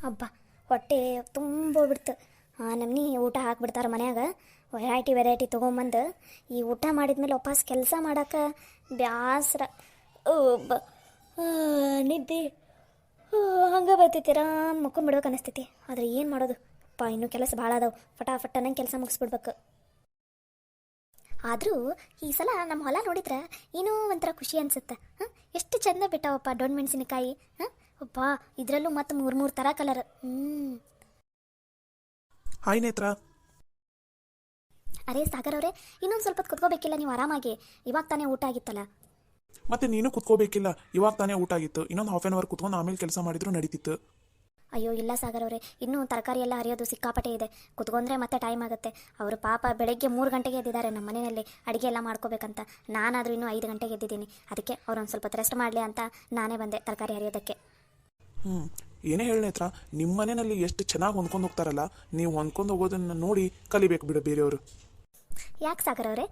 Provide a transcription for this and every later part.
ಹಬ್ಬ ಹೊಟ್ಟೆ ತುಂಬೋಗ್ಬಿಡ್ತು. ನಮ್ಮನೆ ಊಟ ಹಾಕ್ಬಿಡ್ತಾರೆ ಮನ್ಯಾಗ. ವೆರೈಟಿ ವೆರೈಟಿ ತೊಗೊಂಬಂದು ಈ ಊಟ ಮಾಡಿದ್ಮೇಲೆ ವಾಪಸ್ ಕೆಲಸ ಮಾಡೋಕೆ ಬ್ಯಾಸ್ರ. ಬ ನಿದ್ದೆ ಹಂಗೆ ಬರ್ತೈತಿ. ಮುಕ್ಕೊಂಬಿಡೋಕೆ ಅನಿಸ್ತೈತಿ. ಆದರೆ ಏನು ಮಾಡೋದು ಅಪ್ಪ, ಇನ್ನೂ ಕೆಲಸ ಭಾಳ ಅದಾವೆ. ಫಟಾಫಟ್ ನಂಗೆ ಕೆಲಸ ಮುಗಿಸ್ಬಿಡ್ಬೇಕು. ಆದರೂ ಈ ಸಲ ನಮ್ಮ ಹೊಲ ನೋಡಿದ್ರೆ ಏನೋ ಒಂಥರ ಖುಷಿ ಅನಿಸುತ್ತೆ. ಎಷ್ಟು ಚಂದ ಬಿಟ್ಟಾವಪ್ಪ ಡೊಣ್ ಮೆಣಸಿನಕಾಯಿ. ಅಪ್ಪ, ಇದರಲ್ಲೂ ಮತ್ತು ಮೂರು ಮೂರು ಥರ ಕಲರ್. ಹಾಯ್ ನೇತ್ರ. ಅರೇ ಸಾಗರ್ ಅವರೇ, ಇನ್ನೊಂದು ಸ್ವಲ್ಪ ಹೊತ್ತು ಕುತ್ಕೋಬೇಕಿಲ್ಲ ನೀವು ಆರಾಮಾಗಿ? ಇವಾಗ ತಾನೇ ಊಟ ಆಗಿತ್ತಲ್ಲ. ಮತ್ತೆ ನೀನು ಕುತ್ಕೋಬೇಕಿಲ್ಲ, ಇವಾಗ ತಾನೇ ಊಟ ಆಗಿತ್ತು. ಇನ್ನೊಂದು ಹಾಫ್ ಆನ್ ಅವರ್ ಕುತ್ಕೊಂಡು ಆಮೇಲೆ ಕೆಲಸ ಮಾಡಿದ್ರು ನಡೀತಿತ್ತು. ಅಯ್ಯೋ ಇಲ್ಲ ಸಾಗರ್ ಅವರೇ, ಇನ್ನೂ ತರಕಾರಿ ಎಲ್ಲ ಹರಿಯೋದು ಸಿಕ್ಕಾಪಟ್ಟೆ ಇದೆ. ಕುತ್ಕೊಂಡ್ರೆ ಮತ್ತೆ ಟೈಮ್ ಆಗುತ್ತೆ. ಅವರು ಪಾಪ ಬೆಳಗ್ಗೆ 3 ಗಂಟೆಗೆ ಎದ್ದಿದ್ದಾರೆ ನಮ್ಮ ಮನೆಯಲ್ಲಿ ಅಡುಗೆ ಎಲ್ಲ ಮಾಡ್ಕೋಬೇಕಂತ. ನಾನಾದರೂ ಇನ್ನೂ 5 ಗಂಟೆಗೆ ಎದ್ದಿದ್ದೀನಿ. ಅದಕ್ಕೆ ಅವ್ರು ಒಂದು ಸ್ವಲ್ಪ ರೆಸ್ಟ್ ಮಾಡಲಿ ಅಂತ ನಾನೇ ಬಂದೆ ತರಕಾರಿ ಹರಿಯೋದಕ್ಕೆ. ಏನೇ ಹೇಳಿ ನೇತ್ರ, ನಿಮ್ಮ ಮನೆಯಲ್ಲಿ ಎಷ್ಟು ಚೆನ್ನಾಗಿ ಹೊಂದ್ಕೊಂಡು ಹೋಗ್ತಾರಲ್ಲ. ನೀವು ಹೊಂದ್ಕೊಂಡು ಹೋಗೋದನ್ನು ನೋಡಿ ಕಲಿಬೇಕು ಬಿಡು ಬೇರೆಯವರು. ಯಾಕೆ ಸಾಗರ್ ಅವರೇ?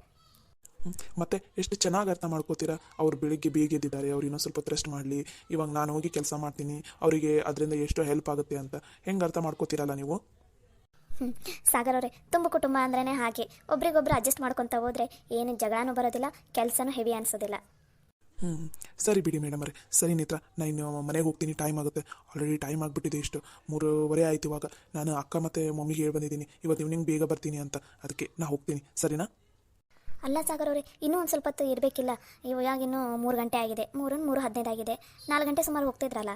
ಮತ್ತೆ ಎಷ್ಟು ಚೆನ್ನಾಗಿ ಅರ್ಥ ಮಾಡ್ಕೋತೀರಾ. ಅವ್ರು ಬೆಳಿಗ್ಗೆ ಬೇಗ ಎದ್ದಿದ್ದಾರೆ, ಅವ್ರು ಇನ್ನೊಂದು ಸ್ವಲ್ಪ ರೆಸ್ಟ್ ಮಾಡಲಿ, ಇವಾಗ ನಾನು ಹೋಗಿ ಕೆಲಸ ಮಾಡ್ತೀನಿ, ಅವರಿಗೆ ಅದರಿಂದ ಎಷ್ಟು ಹೆಲ್ಪ್ ಆಗುತ್ತೆ ಅಂತ ಹೆಂಗೆ ಅರ್ಥ ಮಾಡ್ಕೋತೀರಲ್ಲ ನೀವು. ಸಾಗರ್ ಅವರೇ, ತುಂಬ ಕುಟುಂಬ ಅಂದ್ರೇ ಹಾಗೆ. ಒಬ್ರಿಗೊಬ್ರು ಅಡ್ಜಸ್ಟ್ ಮಾಡ್ಕೊತ ಹೋದರೆ ಏನು ಜಗಳನೂ ಬರೋದಿಲ್ಲ, ಕೆಲಸನೂ ಹೆವಿ ಅನಿಸೋದಿಲ್ಲ. ಸರಿ ಬಿಡಿ ಮೇಡಮ್ ಅವರೇ. ಸರಿ ನೇತ್ರ, ನಾನು ಮನೆಗೆ ಹೋಗ್ತೀನಿ, ಟೈಮ್ ಆಗುತ್ತೆ. ಆಲ್ರೆಡಿ ಟೈಮ್ ಆಗಿಬಿಟ್ಟಿದೆ. ಇಷ್ಟು 3:15 ಆಯಿತು. ಇವಾಗ ನಾನು ಅಕ್ಕ ಮತ್ತು ಮಮ್ಮಿಗೆ ಹೇಳಿ ಬಂದಿದ್ದೀನಿ ಇವತ್ತು ಈವ್ನಿಂಗ್ ಬೇಗ ಬರ್ತೀನಿ ಅಂತ. ಅದಕ್ಕೆ ನಾ ಹೋಗ್ತೀನಿ, ಸರಿನಾ? ಅಲ್ಲ ಸಾಗರ್ ಅವರೇ, ಇನ್ನೂ ಒಂದು ಸ್ವಲ್ಪ ಹೊತ್ತು ಇರಬೇಕಿಲ್ಲ? ಇವಾಗ ಇನ್ನೂ 3 ಗಂಟೆ ಆಗಿದೆ. 3:15 ಆಗಿದೆ. 4 ಗಂಟೆ ಸುಮಾರು ಹೋಗ್ತಿದ್ರಲ್ಲ?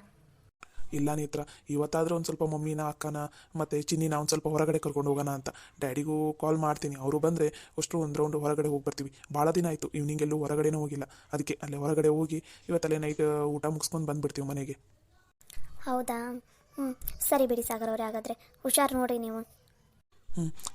ಇಲ್ಲ ನೇತ್ರ, ಇವತ್ತಾದರೂ ಒಂದು ಸ್ವಲ್ಪ ಮಮ್ಮಿನ ಅಕ್ಕನ ಮತ್ತು ಚಿನ್ನಿನ ಒಂದು ಸ್ವಲ್ಪ ಹೊರಗಡೆ ಕರ್ಕೊಂಡು ಹೋಗೋಣ ಅಂತ ಡ್ಯಾಡಿಗೂ ಕಾಲ್ ಮಾಡ್ತೀನಿ. ಅವರು ಬಂದರೆ ಅಷ್ಟು ಒಂದು ರೌಂಡ್ ಹೊರಗಡೆ ಹೋಗಿ ಬರ್ತೀವಿ. ಭಾಳ ದಿನ ಆಯಿತು ಈವ್ನಿಂಗ್ ಎಲ್ಲೂ ಹೊರಗಡೆನೂ ಹೋಗಿಲ್ಲ. ಅದಕ್ಕೆ ಅಲ್ಲೇ ಹೊರಗಡೆ ಹೋಗಿ ಇವತ್ತಲ್ಲೇ ನೈಟ್ ಊಟ ಮುಗಿಸ್ಕೊಂಡು ಬಂದುಬಿಡ್ತೀವಿ ಮನೆಗೆ. ಹೌದಾ? ಸರಿ ಬಿಡಿ ಸಾಗರ್ ಅವರೇ, ಹಾಗಾದರೆ ಹುಷಾರು ನೋಡಿರಿ ನೀವು.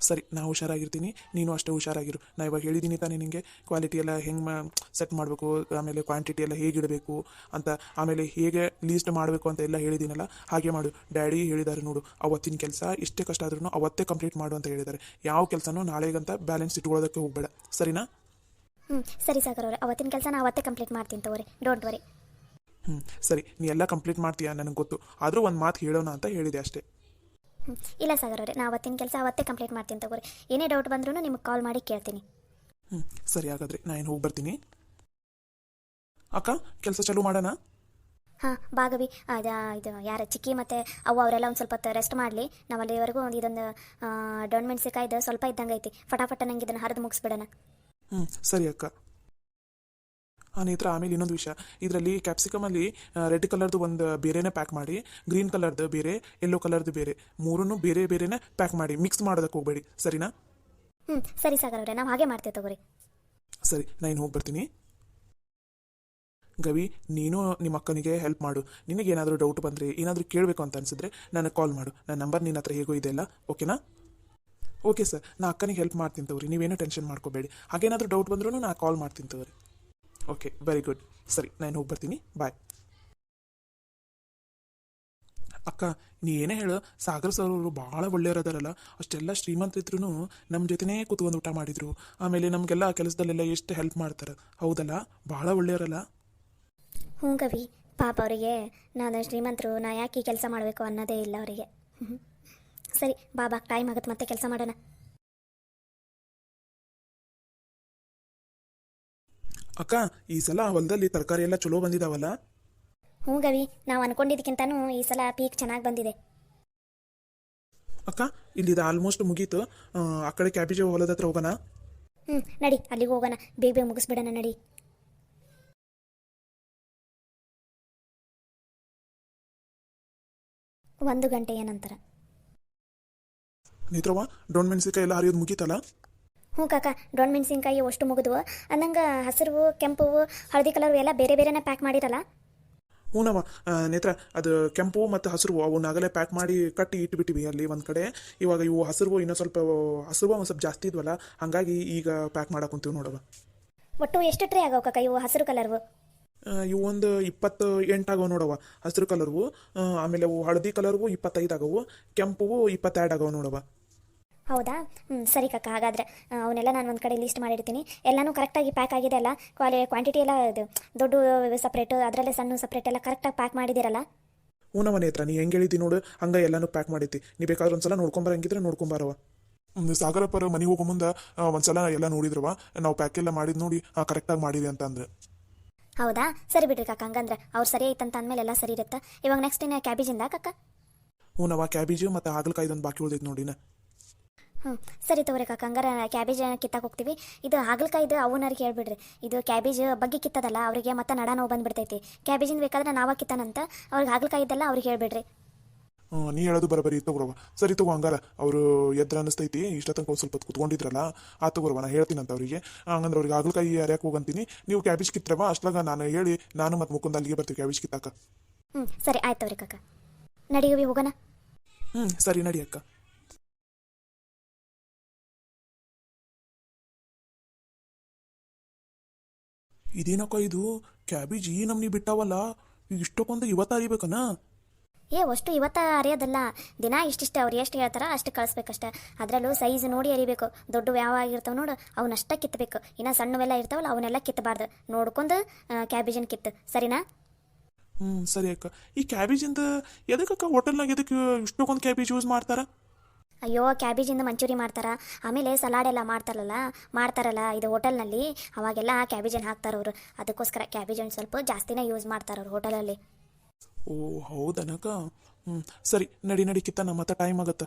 ಸರಿ, ನಾವು ಹುಷಾರಾಗಿರ್ತೀನಿ, ನೀನು ಅಷ್ಟೇ ಹುಷಾರಾಗಿರು. ನಾ ಇವಾಗ ಹೇಳಿದ್ದೀನಿ ತಾನೇ ನಿನಗೆ ಕ್ವಾಲಿಟಿ ಎಲ್ಲ ಹೆಂಗೆ ಸೆಟ್ ಮಾಡಬೇಕು, ಆಮೇಲೆ ಕ್ವಾಂಟಿಟಿ ಎಲ್ಲ ಹೇಗಿಡಬೇಕು ಅಂತ, ಆಮೇಲೆ ಹೇಗೆ ಲೀಸ್ಟ್ ಮಾಡಬೇಕು ಅಂತ ಎಲ್ಲ ಹೇಳಿದ್ದೀನಲ್ಲ, ಹಾಗೆ ಮಾಡು. ಡ್ಯಾಡಿ ಹೇಳಿದ್ದಾರೆ ನೋಡು, ಅವತ್ತಿನ ಕೆಲಸ ಇಷ್ಟೇ ಕಷ್ಟ ಆದ್ರೂ ಅವತ್ತೇ ಕಂಪ್ಲೀಟ್ ಮಾಡು ಅಂತ ಹೇಳಿದ್ದಾರೆ. ಯಾವ ಕೆಲಸನೂ ನಾಳೆಗಂತ ಬ್ಯಾಲೆನ್ಸ್ ಇಟ್ಕೊಳ್ಳೋದಕ್ಕೆ ಹೋಗಬೇಡ, ಸರಿನಾ? ಸರಿ ಸಾಗರ್ ಅವರೇ, ಅವತ್ತಿನ ಕೆಲಸ ನಾನು ಅವತ್ತೇ ಕಂಪ್ಲೀಟ್ ಮಾಡ್ತೀನಿ ತಗೋರಿ, ಡೋಂಟ್ ವರಿ. ಸರಿ, ನೀ ಎಲ್ಲ ಕಂಪ್ಲೀಟ್ ಮಾಡ್ತೀಯಾ ನನಗೆ ಗೊತ್ತು. ಆದರೂ ಒಂದು ಮಾತು ಹೇಳೋಣ ಅಂತ ಹೇಳಿದೆ ಅಷ್ಟೇ. ಇಲ್ಲ ಸಾಗರ್ ಅವರೇ, ನಾನು ಅವತ್ತಿನ ಕೆಲಸ ಅವತ್ತೇ ಕಂಪ್ಲೀಟ್ ಮಾಡ್ತೀನಿ ತಗೋರಿ. ಏನೇ ಡೌಟ್ ಬಂದ್ರೂ ನಿಮಗೆ ಕಾಲ್ ಮಾಡಿ ಕೇಳ್ತೀನಿ. ಸರಿ, ಹಾಗಾದರೆ ನಾನು ಏನು ಹೋಗಿ ಬರ್ತೀನಿ. ಅಕ್ಕ, ಕೆಲಸ ಚಾಲೂ ಮಾಡೋಣ? ಹಾಂ ಭಾಗವಿ, ಇದು ಯಾರು ಚಿಕ್ಕಿ ಮತ್ತು ಅವು ಅವರೆಲ್ಲ ಒಂದು ಸ್ವಲ್ಪ ರೆಸ್ಟ್ ಮಾಡಲಿ. ನಾವು ಅಲ್ಲಿವರೆಗೂ ಇದೊಂದು ಡೊಣ್ ಮೆಣಸಿಕಾಯ್ದು ಸ್ವಲ್ಪ ಇದ್ದಂಗೆ ಐತಿ. ಫಟಾಫಟ ನಂಗೆ ಇದನ್ನು ಹರಿದು ಮುಗಿಸ್ಬಿಡೋಣ. ಸರಿ ಅಕ್ಕ. ನೇತ್ರ, ಆಮೇಲೆ ಇನ್ನೊಂದು ವಿಷಯ, ಇದರಲ್ಲಿ ಕ್ಯಾಪ್ಸಿಕಮಲ್ಲಿ ರೆಡ್ ಕಲರ್ದು ಒಂದು ಬೇರೆನೇ ಪ್ಯಾಕ್ ಮಾಡಿ, ಗ್ರೀನ್ ಕಲರ್ದು ಬೇರೆ, ಯೆಲ್ಲೋ ಕಲರ್ದು ಬೇರೆ, ಮೂರನ್ನು ಬೇರೆ ಬೇರೆನೇ ಪ್ಯಾಕ್ ಮಾಡಿ. ಮಿಕ್ಸ್ ಮಾಡೋದಕ್ಕೆ ಹೋಗಬೇಡಿ, ಸರಿನಾ? ಸರಿ ಸಾಗರ್ ಅವರೇ, ನಾವು ಹಾಗೆ ಮಾಡ್ತೇವೆ ತಗೋರಿ. ಸರಿ, ನಾನು ಹೋಗಿ ಬರ್ತೀನಿ. ಗವಿ, ನೀನು ನಿಮ್ಮ ಅಕ್ಕನಿಗೆ ಹೆಲ್ಪ್ ಮಾಡು. ನಿನಗೇನಾದರೂ ಡೌಟ್ ಬಂದರೆ, ಏನಾದರೂ ಕೇಳಬೇಕು ಅಂತ ಅನಿಸಿದ್ರೆ ನನಗೆ ಕಾಲ್ ಮಾಡು. ನನ್ನ ನಂಬರ್ ನಿನ್ನ ಹತ್ರ ಹೇಗೋ ಇದೆಯಲ್ಲ, ಓಕೆನಾ? ಓಕೆ ಸರ್, ನಾ ಅಕ್ಕನಿಗೆ ಹೆಲ್ಪ್ ಮಾಡ್ತೀನಿ ತಗೋರಿ, ನೀವೇನೂ ಟೆನ್ಷನ್ ಮಾಡ್ಕೋಬೇಡಿ. ಹಾಗೇನಾದರೂ ಡೌಟ್ ಬಂದ್ರೂ ನಾ ಕಾಲ್ ಮಾಡ್ತೀನಿ ತಗೋರಿ. Okay, very good. ಸರಿ, ನಾನು ಹೋಗಿ ಬರ್ತೀನಿ, ಬಾಯ್. ಅಕ್ಕ, ನೀ ಏನೇ ಹೇಳು, ಸಾಗರ್ ಸರ್ ಅವರು ಭಾಳ ಒಳ್ಳೆಯವರದಾರಲ್ಲ. ಅಷ್ಟೆಲ್ಲ ಶ್ರೀಮಂತರಿದ್ರು ನಮ್ಮ ಜೊತೆನೇ ಕೂತ್ಕೊಂಡು ಊಟ ಮಾಡಿದರು. ಆಮೇಲೆ ನಮಗೆಲ್ಲ ಕೆಲಸದಲ್ಲೆಲ್ಲ ಎಷ್ಟು ಹೆಲ್ಪ್ ಮಾಡ್ತಾರೆ, ಹೌದಲ್ಲ? ಭಾಳ ಒಳ್ಳೆಯವರಲ್ಲ? ಕವಿ, ಪಾಪ ಅವರಿಗೆ ನಾನು ಶ್ರೀಮಂತರು, ನಾ ಯಾಕೆ ಈ ಕೆಲಸ ಮಾಡಬೇಕು ಅನ್ನೋದೇ ಇಲ್ಲ ಅವರಿಗೆ. ಸರಿ ಬಾಬಾ, ಟೈಮ್ ಆಗುತ್ತೆ, ಮತ್ತೆ ಕೆಲಸ ಮಾಡೋಣ. ಅಕ್ಕ, ಈ ಸಲ ಹೊಲದಲ್ಲಿ ತರಕಾರಿ ಎಲ್ಲ ಚಲೋ ಬಂದಿದಾವಲ್ಲ? ಗವಿ, ನಾವು ಅನ್ಕೊಂಡಿದ್ದಕ್ಕಿಂತನೂ ಈ ಸಲ ಪೀಕ್ ಚೆನ್ನಾಗಿ ಬಂದಿದೆ. ಅಕ್ಕ, ಇಲ್ಲಿದೆ ಆಲ್ಮೋಸ್ಟ್ ಮುಗೀತು. ಆ ಕಡೆ ಕ್ಯಾಬೇಜ್ ಹೊಲದ ಹತ್ರ ಹೋಗೋಣ. ನಡಿ, ಅಲ್ಲಿಗೆ ಹೋಗೋಣ. ಬೇಗ ಬೇಗ ಮುಗಿಸ್ಬಿಡೋಣ, ನಡಿ. ಒಂದು ಗಂಟೆಯ ನಂತರ. ನೇತ್ರವ್ವ, ಡೊಣ್ ಮೆಣಸಿನಕಾಯಿ ಎಲ್ಲ ಹರಿಯೋದು ಮುಗೀತಲ್ಲ? ಕಾಕ, ಡೊಣ್ ಮೆಣಸಿನ್ಕಾಯಿ ಅಷ್ಟು ಮುಗಿದ್ವು. ಅನ್ನಂಗೆ ಹಸಿರು, ಕೆಂಪು, ಹಳದಿ ಕಲರ್ ಎಲ್ಲ ಬೇರೆ ಬೇರೆನೇ ಪ್ಯಾಕ್ ಮಾಡಿರಲ್ಲ? ಹೂನವ್ವ ನೇತ್ರ, ಅದು ಕೆಂಪು ಮತ್ತು ಹಸಿರು ಅವನ್ನಾಗಲೇ ಪ್ಯಾಕ್ ಮಾಡಿ ಕಟ್ಟಿ ಇಟ್ಬಿಟ್ಟಿವಿ ಅಲ್ಲಿ ಒಂದು ಕಡೆ. ಇವಾಗ ಇವು ಹಸಿರು ಇನ್ನೂ ಸ್ವಲ್ಪ ಒಂದು ಸ್ವಲ್ಪ ಜಾಸ್ತಿ ಇದ್ವಲ್ಲ, ಹಾಗಾಗಿ ಈಗ ಪ್ಯಾಕ್ ಮಾಡಕ್ಕಂತೀವಿ ನೋಡವ. ಒಟ್ಟು ಎಷ್ಟು ಟ್ರೇ ಆಗವು ಕಾಕ ಇವು ಹಸಿರು ಕಲರ್ವು? ಇವು ಒಂದು 28 ಆಗವು ನೋಡವ ಹಸಿರು ಕಲರ್ವು. ಆಮೇಲೆ ಅವು ಹಳದಿ ಕಲರ್ವು 25 ಆಗವು, ಕೆಂಪುವು 22 ಆಗವು ನೋಡವ. ಹೌದಾ? ಸರಿ ಕಾಕ, ಹಾಗಾದರೆ ಅವನ್ನೆಲ್ಲ ನಾನು ಒಂದು ಕಡೆ ಲೀಸ್ಟ್ ಮಾಡಿರ್ತೀನಿ. ಎಲ್ಲನೂ ಕರೆಕ್ಟಾಗಿ ಪ್ಯಾಕ್ ಆಗಿದೆ ಅಲ್ಲ? ಕ್ವಾಂಟಿಟಿ ಎಲ್ಲ ಇದು ದೊಡ್ಡ ಸಪ್ರೇಟು, ಅದರಲ್ಲೇ ಸಣ್ಣ ಸಪ್ರೇಟ್ ಎಲ್ಲ ಕರೆಕ್ಟಾಗಿ ಪ್ಯಾಕ್ ಮಾಡಿದ್ದೀರಲ್ಲ? ಹೂನವ ನೇತ್ರ ನೀ ಹೆಂಗೆ ಹೇಳಿದಿ ನೋಡು ಹಂಗೆ ಎಲ್ಲನೂ ಪ್ಯಾಕ್ ಮಾಡೈತಿ ನೀ ಬೇಕಾದ್ರೆ ಒಂದ್ಸಲ ನೋಡ್ಕೊಂಬರಂಗಿದ್ರೆ ನೋಡ್ಕೊಂಬಾರವ. ಸಾಗರಪ್ಪರ ಮನೆಗೆ ಹೋಗೋ ಮುಂದೆ ಒಂದ್ಸಲ ಎಲ್ಲ ನೋಡಿದ್ರವ ನಾವು ಪ್ಯಾಕ್ ಎಲ್ಲ ಮಾಡಿದ್ ನೋಡಿ ಕರೆಕ್ಟಾಗಿ ಮಾಡಿದೆ ಅಂತ ಅಂದ್ರೆ. ಹೌದಾ, ಸರಿ ಬಿಡ್ರಿ ಕಾಕ. ಹಂಗಂದ್ರೆ ಅವ್ರು ಸರಿ ಐತಂತ ಅಂದಮೇಲೆ ಎಲ್ಲ ಸರಿ ಇರುತ್ತೆ. ಇವಾಗ ನೆಕ್ಸ್ಟ್ ಇನ್ನು ಕ್ಯಾಬೇಜಿಂದ ಕಾಕ? ಹೂನವ ಕ್ಯಾಬೇಜು ಮತ್ತು ಹಾಗಲಕಾಯ್ದೊಂದು ಬಾಕಿ ಉಳಿದೈತೆ ನೋಡಿನ. ಸರಿ ತಗೋರಿ ಕಾಕ. ಹಂಗಾರೆ ಕ್ಯಾಬೇಜ್ ಕಿತ್ತಾಕ್ ಹೋಗ್ತೀವಿ. ಇದು ಹಾಗಲಕಾಯ್ದು ಅವನವ್ರಿಗೆ ಹೇಳ್ಬಿಡ್ರಿ. ಇದು ಕ್ಯಾಬೇಜ್ ಬಗ್ಗೆ ಕಿತ್ತದಲ್ಲ ಅವರಿಗೆ ಮತ್ತೆ ನಡ ನೋವು ಬಂದ್ಬಿಡ್ತೈತಿ. ಕ್ಯಾಬೇಜಿಂದ ಬೇಕಾದ್ರೆ ನಾವ ಕಿತ್ತಾನಂತ ಅವ್ರಿಗೆ ಹಾಗಲಕಾಯ್ದೆಲ್ಲ ಅವ್ರಿಗೆ ಹೇಳ್ಬಿಡ್ರಿ. ನೀ ಹೇಳೋದು ಬರಬರಿ ತಗೋರವ. ಸರಿ ತಗೋ ಹಂಗಾರ ಅವರು ಎದ್ರ ಅನಿಸ್ತೈತಿ ಇಷ್ಟ ತನಕ ಒಂದು ಸ್ವಲ್ಪ ಕುತ್ಕೊಂಡಿದ್ರಲ್ಲ ತಗೋರವ. ನಾ ಹೇಳ್ತೀನಂತ ಅವರಿಗೆ. ಹಂಗಂದ್ರೆ ಅವ್ರಿಗೆ ಹಾಗಲಕಾಯಿ ಅರ್ಯಾಕೆ ಹೋಗಂತೀನಿ, ನೀವು ಕ್ಯಾಬೇಜ್ ಕಿತ್ತರವ. ಅಷ್ಟಾಗ ನಾನು ಹೇಳಿ ನಾನು ಮತ್ತು ಮುಕುಂದ ಅಲ್ಲಿಗೆ ಬರ್ತೀವಿ ಕ್ಯಾಬೇಜ್ ಕಿತ್ತಾಕ. ಸರಿ ಆಯ್ತು ತಗೋರಿ ಕಾಕ. ನಡಿಗವಿ ಹೋಗೋಣ. ಸರಿ ನಡಿ ಅಕ್ಕ. ಇದೇನಕ್ಕ ಇದು ಕ್ಯಾಬೇಜ್ ಈ ನಮ್ನಿ ಬಿಟ್ಟಾವಲ್ಲ, ಈಗ ಇಷ್ಟಕ್ಕೊಂದು ಇವತ್ತ ಅರಿಬೇಕನ? ಅಷ್ಟು ಇವತ್ತ ಅರಿಯೋದಲ್ಲ, ದಿನ ಇಷ್ಟಿಷ್ಟ ಅವ್ರು ಎಷ್ಟು ಹೇಳ್ತಾರ ಅಷ್ಟು ಕಳಿಸ್ಬೇಕಷ್ಟೆ. ಅದರಲ್ಲೂ ಸೈಜ್ ನೋಡಿ ಅರಿಬೇಕು. ದೊಡ್ಡ ಯಾವ ಆಗಿರ್ತಾವೆ ನೋಡು ಅವನ್ನಷ್ಟ ಕಿತ್ತಬೇಕು. ಇನ್ನು ಸಣ್ಣವೆಲ್ಲ ಇರ್ತಾವಲ್ಲ ಅವನ್ನೆಲ್ಲ ಕಿತ್ತಬಾರ್ದು. ನೋಡ್ಕೊಂಡು ಕ್ಯಾಬೇಜನ್ ಕಿತ್ತು, ಸರಿನಾ? ಸರಿ ಅಕ್ಕ. ಈ ಕ್ಯಾಬೇಜಿಂದ ಎದಕ್ಕಕ್ಕ ಹೋಟೆಲ್ನಾಗ ಎದಕ್ಕೆ ಇಷ್ಟಕ್ಕೊಂದು ಕ್ಯಾಬೇಜ್ ಯೂಸ್ ಮಾಡ್ತಾರ? ಅಯ್ಯೋ, ಕ್ಯಾಬೇಜಿಂದ ಮಂಚೂರಿ ಮಾಡ್ತಾರ, ಆಮೇಲೆ ಸಲಾಡ್ ಎಲ್ಲ ಮಾಡ್ತಾರಲ್ಲ ಇದು ಹೋಟೆಲ್ನಲ್ಲಿ, ಅವಾಗೆಲ್ಲ ಕ್ಯಾಬೇಜನ್ನು ಹಾಕ್ತಾರೆ ಅವರು. ಅದಕ್ಕೋಸ್ಕರ ಕ್ಯಾಬೇಜನ್ನು ಸ್ವಲ್ಪ ಜಾಸ್ತಿನೇ ಯೂಸ್ ಮಾಡ್ತಾರೆ ಅವ್ರು ಹೋಟೆಲಲ್ಲಿ. ಓ ಹೌದನಕ್ಕ. ಸರಿ ನಡಿ ಕಿತ್ತನ ಮತ್ತೆ ಟೈಮ್ ಆಗತ್ತ.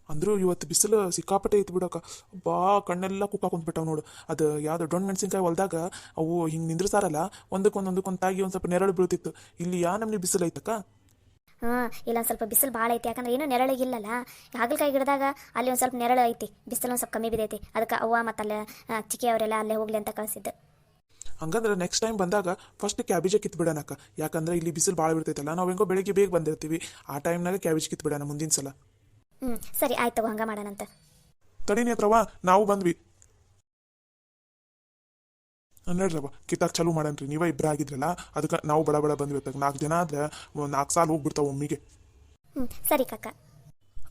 ಅಂದರೂ ಇವತ್ತು ಬಿಸಿಲು ಸಿಕ್ಕಾಪಟ್ಟೆ ಐತಿ ಬಿಡಕ್ಕ. ಬಾ ಕಣ್ಣೆಲ್ಲ ಕುಕ್ಕ ಕುಂತ್ಬಿಟ್ಟಾವ ನೋಡು. ಅದು ಯಾವ್ದು ಡೊಣ್ ಮೆಣಸಿನ್ಕಾಯಿ ಹೊಲ್ದಾಗ ಅವು ಹಿಂಗೆ ನಿಂದ್ರಸಾರಲ್ಲ, ಒಂದಕ್ಕೊಂದು ತಾಗಿ ಒಂದು ಸ್ವಲ್ಪ ನೆರಳು ಬೀಳ್ತಿತ್ತು. ಇಲ್ಲಿ ನಮ್ನಿ ಬಿಸಿಲು ಐತಕ್ಕ. ಇಲ್ಲೊಂದು ಸ್ವಲ್ಪ ಬಿಸಿಲು ಭಾಳ ಐತಿ. ಯಾಕಂದ್ರೆ ಏನೂ ನೆರಳಿಗಿಲ್ಲಲ್ಲ. ಹಾಗಲಕಾಯಿ ಗಿಡದಾಗ ಅಲ್ಲಿ ಒಂದು ಸ್ವಲ್ಪ ನೆರಳು ಐತಿ, ಬಿಸಿಲು ಒಂದು ಸ್ವಲ್ಪ ಕಮ್ಮಿ ಬಿದ್ದೈತಿ. ಅದಕ್ಕೆ ಅವ್ವ ಮತ್ತು ಅಲ್ಲೇ ಚಿಕ್ಕಿ ಅವರೆಲ್ಲ ಅಲ್ಲೇ ಹೋಗ್ಲಿ ಅಂತ ಕಳಿಸಿದ್ದು. ಹಂಗಂದ್ರೆ ನೆಕ್ಸ್ಟ್ ಟೈಮ್ ಬಂದಾಗ ಫಸ್ಟ್ ಕ್ಯಾಬೇಜೇ ಕಿತ್ತು ಬಿಡೋಣಕ್ಕ. ಯಾಕಂದ್ರೆ ಇಲ್ಲಿ ಬಿಸಿಲು ಭಾಳ ಬಿಡ್ತೈತಲ್ಲ, ನಾವು ಹೆಂಗೋ ಬೆಳಿಗ್ಗೆ ಬೇಗ ಬಂದಿರ್ತೀವಿ. ಆ ಟೈಮ್ನಾಗ ಕ್ಯಾಬೇಜ್ ಕಿತ್ತು ಬಿಡೋಣ ಮುಂದಿನ ಸಲ. ಸರಿ ಆಯ್ತು, ಹಂಗೆ ಮಾಡೋಣಂತ. ತಡಿ ನೇತ್ರವ್ವ, ನಾವು ಬಂದ್ವಿ. ನೋಡ್ರವ ಕಿತ್ತಾಕ್ ಚಾಲೂ ಮಾಡನ್ರಿ. ನೀವೇ ಇಬ್ಬರ ಆಗಿದ್ರಲ್ಲ, ಅದಕ್ಕೆ ನಾವು ಬಡ ಬಂದ್ವಿ. 4 ದಿನ ಆದ್ರೆ 4 ಸಾಲ ಹೋಗ್ಬಿಡ್ತಾವ ಒಮ್ಮಿಗೆ. ಸರಿ ಕಾಕ.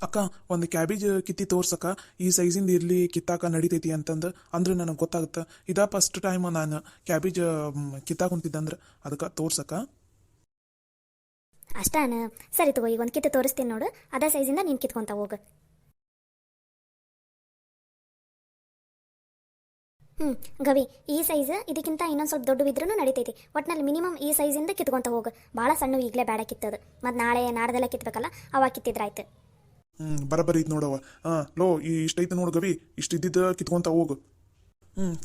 ಅಕ್ಕ ಒಂದು ಕ್ಯಾಬೇಜ್ ಕಿತ್ತಿ ತೋರ್ಸಕ್ಕ, ಈ ಸೈಜಿಂದ ಇರಲಿ ಕಿತ್ತಾಕ ನಡಿತೈತಿ ಅಂತಂದು ಅಂದ್ರೆ ನನಗೆ ಗೊತ್ತಾಗುತ್ತೆ. ಇದಾ ಫಸ್ಟ್ ಟೈಮ್ ನಾನು ಕ್ಯಾಬೇಜ್ ಕಿತ್ತಾಕೊಂತಿದ್ದಂದ್ರೆ, ಅದಕ್ಕೆ ತೋರ್ಸಕ್ಕ. ಅಷ್ಟಾನ? ಸರಿ ತಗೋ, ಈಗ ಒಂದು ಕಿತ್ತು ತೋರಿಸ್ತೀನಿ ನೋಡು. ಅದೇ ಸೈಜಿಂದ ನೀನು ಕಿತ್ಕೊಂತ ಹೋಗು. ಗವಿ, ಈ ಸೈಜ್ ಇದಕ್ಕಿಂತ ಇನ್ನೊಂದು ಸ್ವಲ್ಪ ದೊಡ್ಡವಿದ್ರೂ ನಡಿತೈತಿ. ಒಟ್ಟಿನಲ್ಲಿ ಮಿನಿಮಮ್ ಈ ಸೈಜಿಂದ ಕಿತ್ಕೊಂತ ಹೋಗು. ಭಾಳ ಸಣ್ಣ ಈಗಲೇ ಬೇಡ ಕಿತ್ತದು. ಮತ್ತು ನಾಡ್ದೆಲ್ಲ ಕಿತ್ಬೇಕಲ್ಲ, ಅವಾಗ ಕಿತ್ತಿದ್ರಾಯ್ತು. ಬರಬರಿ ಐತೆ ನೋಡವ. ಲೋ ಇಷ್ಟೈತೆ ನೋಡು ಗವಿ, ಇಷ್ಟು ಇದ್ದಿದ್ದು ಕಿತ್ಕೊಂತ ಹೋಗು.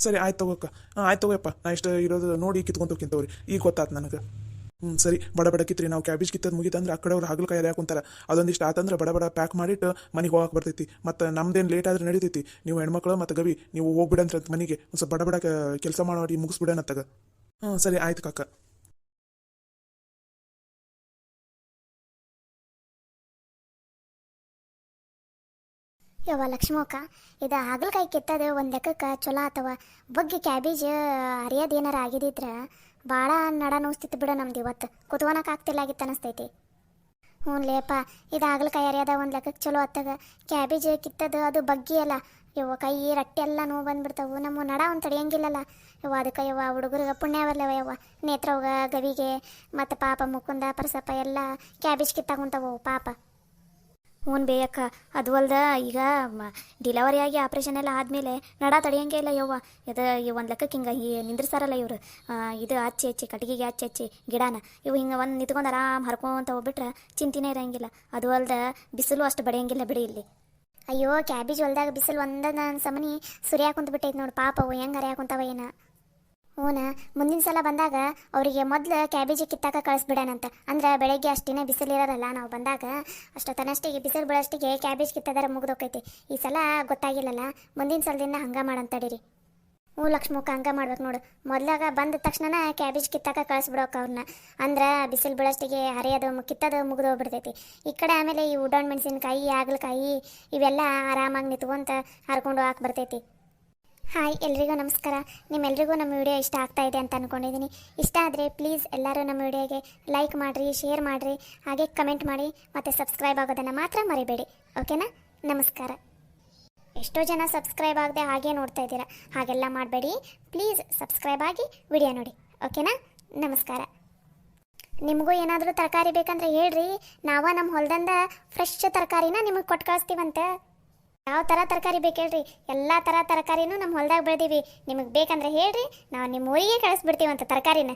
ಸರಿ ಆಯ್ತು ತಗೋಕ್ಕ. ಆಯ್ತು ತಗೋಯಪ್ಪ, ನಾ ಇಷ್ಟ ಇರೋದು ನೋಡಿ ಕಿತ್ಕೊಂತೋಗ್ಕಿಂತವ್ರಿ. ಈಗ ಗೊತ್ತಾಯ್ತು ನನಗೆ. ಸರಿ ಬಡ ಕಿತ್ರಿ. ನಾವು ಕ್ಯಾಬೇಜ್ ಕಿತ್ತದ್ ಮುಗಿತಂದ್ರೆ ಆ ಕಡೆ ಅವ್ರು ಹಾಗಲಕಾಯಿ ಯಾಕೆ ಕುಂತಾರ. ಅದೊಂದಿಷ್ಟು ಆತಂದ್ರೆ ಬಡ ಪ್ಯಾಕ್ ಮಾಡಿಟ್ಟು ಮನೆಗೆ ಹೋಗಕ್ಕೆ ಬರ್ತೈತಿ. ಮತ್ತು ನಮ್ದೇನು ಲೇಟ್ ಆದ್ರೆ ನಡೀತೈತಿ. ನೀವು ಹೆಣ್ಮಕ್ಳು ಮತ್ತು ಗವಿ ನೀವು ಹೋಗ್ಬಿಡಂತ ಮನೆಗೆ ಒಂದು ಸ್ವಲ್ಪ ಬಡ ಕೆಲಸ ಮಾಡಿ ಮುಗಿಸ್ಬಿಡೋಣತ್ತಾಗ. ಸರಿ ಆಯ್ತು ಕಾಕ. ಲಕ್ಷ್ಮಕ್ಕ, ಇದು ಹಾಗಲಕಾಯಿ ಕಿತ್ತದು ಒಂದು ಲೆಕ್ಕಕ್ಕೆ ಚಲೋ ಅಥವಾ ಬಗ್ಗೆ ಕ್ಯಾಬೇಜ್ ಅರಿಯೋದು ಏನಾರ ಆಗಿದ್ದಿದ್ರೆ ಭಾಳ ನಡ ನೋಸ್ತಿತ್ತು ಬಿಡು. ನಮ್ದು ಇವತ್ತು ಕುತ್ಕೊಳಕ್ಕೆ ಆಗ್ತಿಲ್ಲ ಆಗಿತ್ತು ಅನಿಸ್ತೈತಿ. ಲೇಪ, ಇದು ಹಾಗಲಕಾಯಿ ಅರಿಯೋದ ಒಂದು ಲೆಕ್ಕಕ್ಕೆ ಚಲೋ ಆತ್ತಾಗ. ಕ್ಯಾಬೇಜ್ ಕಿತ್ತದು ಅದು ಬಗ್ಗೆ ಅಲ್ಲ ಕೈ ರಟ್ಟೆ ಎಲ್ಲ ನೋವು ಬಂದ್ಬಿಡ್ತಾವು. ನಮ್ಮ ನಡ ಒಂದು ತಡೆಯಂಗಿಲ್ಲಲ್ಲ ಅದಕ್ಕೆ ಹುಡುಗರಿಗೆ ಪುಣ್ಯವಲ್ಲವ ನೇತ್ರವ್ಗ ಗವಿಗೆ ಮತ್ತು ಪಾಪ ಮುಕುಂದ ಪರಸಪ್ಪ ಎಲ್ಲ ಕ್ಯಾಬೇಜ್ ಕಿತ್ತಾಕೊಂತವು ಪಾಪ. ಬೇಯಕ್ಕ, ಅದು ಅಲ್ದ ಈಗ ಡಿಲವರಿ ಆಗಿ ಆಪ್ರೇಷನ್ ಎಲ್ಲ ಆದಮೇಲೆ ನಡ ತಡೆಯಂಗೆ ಇಲ್ಲ ಇದು ಒಂದು ಲೆಕ್ಕಕ್ಕೆ ಹಿಂಗೆ ನಿಂದ್ರಿಸ್ತಾರಲ್ಲ ಇವರು. ಇದು ಹಚ್ಚಿ ಕಟ್ಟಿಗೆಗೆ ಹಚ್ಚಿ ಗಿಡನ ಇವು ಹಿಂಗೆ ಒಂದು ನಿಂತ್ಕೊಂಡು ಆರಾಮ್ ಹರ್ಕೊಂತ ಹೋಗ್ಬಿಟ್ರೆ ಚಿಂತಿನೇ ಇರೋಂಗಿಲ್ಲ. ಅದು ಅಲ್ದ ಬಿಸಿಲು ಅಷ್ಟು ಬಡಿಯಂಗಿಲ್ಲ ಬಿಡಿ ಇಲ್ಲಿ. ಅಯ್ಯೋ, ಕ್ಯಾಬೇಜ್ ಹೊಲ್ದಾಗ ಬಿಸಿಲು ಒಂದೊಂದು ಸಮನಿ ಸುರಿಯಾಕೊಂತ ಬಿಟ್ಟೈತೆ ನೋಡು ಪಾಪ. ಅವು ಹೆಂಗೆ ಅರಿಯಾಕೊಂತವ ಏನ. ಮುಂದಿನ ಸಲ ಬಂದಾಗ ಅವರಿಗೆ ಮೊದಲು ಕ್ಯಾಬೇಜ್ ಕಿತ್ತಾಕ ಕಳಿಸ್ಬಿಡೋಣಂತ. ಅಂದ್ರೆ ಬೆಳಗ್ಗೆ ಅಷ್ಟೇನೆ ಬಿಸಿಲು ಇರೋದಲ್ಲ, ನಾವು ಬಂದಾಗ ಅಷ್ಟೊತ್ತನಷ್ಟಿಗೆ ಬಿಸಿಲು ಬೀಳೋಷ್ಟಿಗೆ ಕ್ಯಾಬೇಜ್ ಕಿತ್ತದಾರ ಮುಗಿದೋಕೈತಿ. ಈ ಸಲ ಗೊತ್ತಾಗಿಲ್ಲಲ್ಲ, ಮುಂದಿನ ಸಲದಿಂದ ಹಂಗೆ ಮಾಡಂತಡೀರಿ. ಲಕ್ಷ್ಮಕ್ಕ, ಹಂಗೆ ಮಾಡ್ಬೇಕು ನೋಡು. ಮೊದಲಾಗ ಬಂದ ತಕ್ಷಣ ಕ್ಯಾಬೇಜ್ ಕಿತ್ತಾಕ ಕಳಿಸ್ಬಿಡೋಕೆ ಅವ್ರನ್ನ. ಅಂದ್ರೆ ಬಿಸಿಲು ಬೀಳೋಷ್ಟಿಗೆ ಹರಿಯೋದು ಕಿತ್ತದು ಮುಗಿದು ಹೋಗ್ಬಿಡ್ತೈತಿ. ಈ ಕಡೆ ಆಮೇಲೆ ಈ ಉಡಾಣ್ ಮೆಣಸಿನ್ಕಾಯಿ ಹಾಗಲಕಾಯಿ ಇವೆಲ್ಲ ಆರಾಮಾಗಿ ನಿಂತ್ಕೊಂತ ಹರ್ಕೊಂಡು ಹಾಕಿ ಬರ್ತೈತಿ. ಹಾಯ್ ಎಲ್ರಿಗೂ ನಮಸ್ಕಾರ. ನಿಮ್ಮೆಲ್ರಿಗೂ ನಮ್ಮ ವಿಡಿಯೋ ಇಷ್ಟ ಆಗ್ತಾ ಇದೆ ಅಂತ ಅಂದ್ಕೊಂಡಿದ್ದೀನಿ. ಇಷ್ಟ ಆದರೆ ಪ್ಲೀಸ್ ಎಲ್ಲರೂ ನಮ್ಮ ವಿಡಿಯೋಗೆ ಲೈಕ್ ಮಾಡಿರಿ, ಶೇರ್ ಮಾಡಿರಿ, ಹಾಗೆ ಕಮೆಂಟ್ ಮಾಡಿ ಮತ್ತು ಸಬ್ಸ್ಕ್ರೈಬ್ ಆಗೋದನ್ನು ಮಾತ್ರ ಮರಿಬೇಡಿ. ಓಕೆನಾ? ನಮಸ್ಕಾರ. ಎಷ್ಟೋ ಜನ ಸಬ್ಸ್ಕ್ರೈಬ್ ಆಗದೆ ಹಾಗೆ ನೋಡ್ತಾ ಇದ್ದೀರಾ, ಹಾಗೆಲ್ಲ ಮಾಡಬೇಡಿ. ಪ್ಲೀಸ್ ಸಬ್ಸ್ಕ್ರೈಬ್ ಆಗಿ ವಿಡಿಯೋ ನೋಡಿ. ಓಕೆನಾ? ನಮಸ್ಕಾರ. ನಿಮಗೂ ಏನಾದರೂ ತರಕಾರಿ ಬೇಕಂದ್ರೆ ಹೇಳ್ರಿ, ನಾವ ನಮ್ಮ ಹೊಲದಿಂದ ಫ್ರೆಶ್ ತರಕಾರಿನ ನಿಮಗೆ ಕೊಟ್ಟು ಕಳಿಸ್ತೀವಂತೆ. ಯಾವ ಥರ ತರಕಾರಿ ಬೇಕು ಹೇಳ್ರಿ, ಎಲ್ಲ ಥರ ತರಕಾರಿನೂ ನಮ್ಮ ಹೊಲ್ದಾಗ ಬೆಳೆದೀವಿ. ನಿಮಗೆ ಬೇಕಂದ್ರೆ ಹೇಳ್ರಿ, ನಾವು ನಿಮ್ಮ ಊರಿಗೆ ಕಳಿಸ್ಬಿಡ್ತೀವಂತ ತರಕಾರಿನ.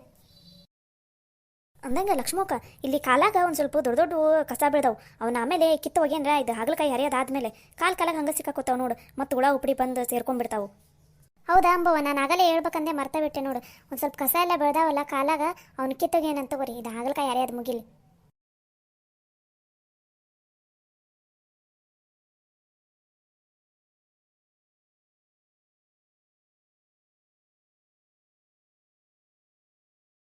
ಅಂದಂಗೆ ಲಕ್ಷ್ಮಕ್ಕ, ಇಲ್ಲಿ ಕಾಲಾಗ ಒಂದು ಸ್ವಲ್ಪ ದೊಡ್ಡ ದೊಡ್ಡ ಕಸ ಬೆಳೆದವು. ಅವನ್ನ ಆಮೇಲೆ ಕಿತ್ತು ಹೋಗ್ಯನ್ರ, ಇದು ಹಾಗಲಕಾಯಿ ಹರಿಯೋದಾದ್ಮೇಲೆ ಕಾಲಾಗ ಹಂಗೆ ಸಿಕ್ಕಾಕೋತಾವ ನೋಡು, ಮತ್ತು ಹುಳ ಉಪ್ಪಡಿ ಬಂದು ಸೇರ್ಕೊಂಡ್ಬಿಡ್ತಾವು. ಹೌದಾ ಅಂಬವ್ವ, ನಾನು ಆಗಲೇ ಹೇಳ್ಬೇಕಂದೆ ಮರ್ತಾ ಬಿಟ್ಟೆ ನೋಡು. ಒಂದು ಸ್ವಲ್ಪ ಕಸ ಎಲ್ಲ ಬೆಳೆದಾವಲ್ಲ ಕಾಲಾಗ, ಅವ್ನು ಕಿತ್ತೋಗ್ಯಾನಂತ ತಗೋರಿ, ಇದು ಹಾಗಲಕಾಯಿ ಹರಿಯೋದು ಮುಗಿಲಿ.